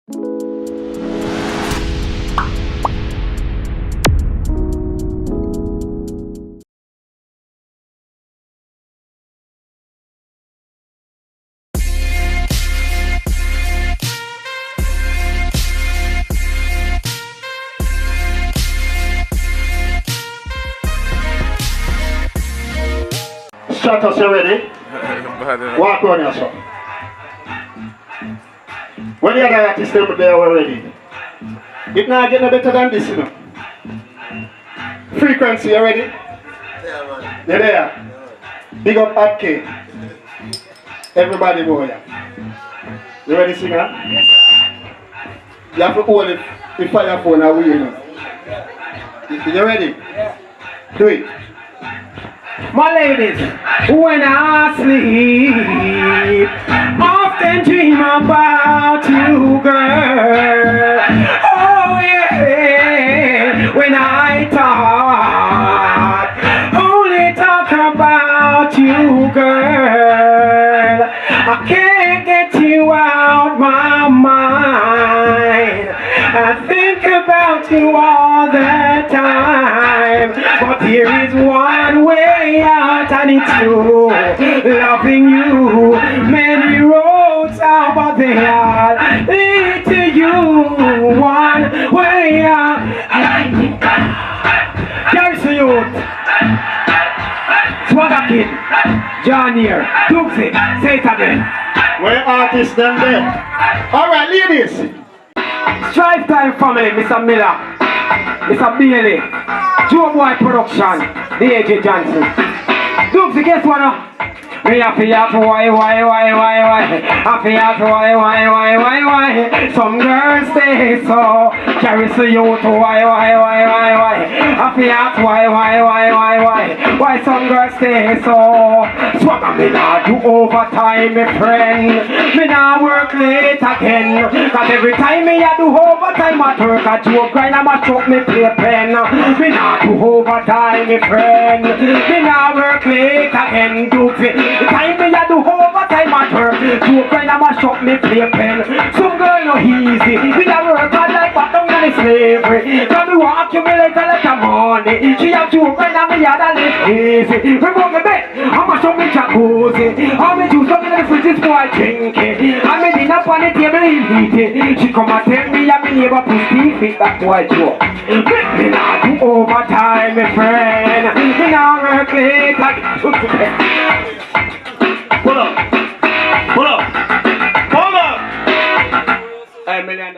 Stratus, you ready? Walk on yourself. When the other artists them there were ready. It not getting better than this, you know. Frequency, you ready? Yeah, man. You there? Yeah. Big up at K. Everybody go here. You ready, singer? Yes, sir. You have to hold the fire phone away, you know. You ready? Yeah. Do it. My ladies, when I sleep, often dream about you, girl. Oh yeah, when I talk, only talk about you, girl. I can't get you out my mind. I think about you all the time, but there is one way out, and it's you, loving you. Many roads out, but they all lead to you. One way out. Garrison Youth, Swagger Kid, John here, Dooksy, say it again. Where artists them there? Alright, ladies. Strive Time Family, Mr. Miller, Mr. Bailey, Joe Boy Production, D.A.J. Johnson. Dooksy, guess what? Me happy at why. Happy at why. Some girls stay so. Carry so you to why. Happy at why. Why some girls stay so. Swagger me nah do overtime, my friend. Me nah work late again. Cause every time me a do overtime at work, I joke grind and I choke me play pen. Me nah do overtime, my friend. Me nah work late again. The time me a do overtime at work, joke grind and I choke me play pen. Some girl no easy. We a work hard like bottom in slavery. Cause me want accumulate a lot of money. She a joke grind and me a da live easy. Remove me bed, I'ma show me jacuzzi. All me juice up in the fridge is boy drinking. And me dinner on the table eat it. She come and tell me and me neighbor pussy fit that boy joke. Me nah do overtime, my friend. Me nah work late again. Pull up. Hold up. $1 million.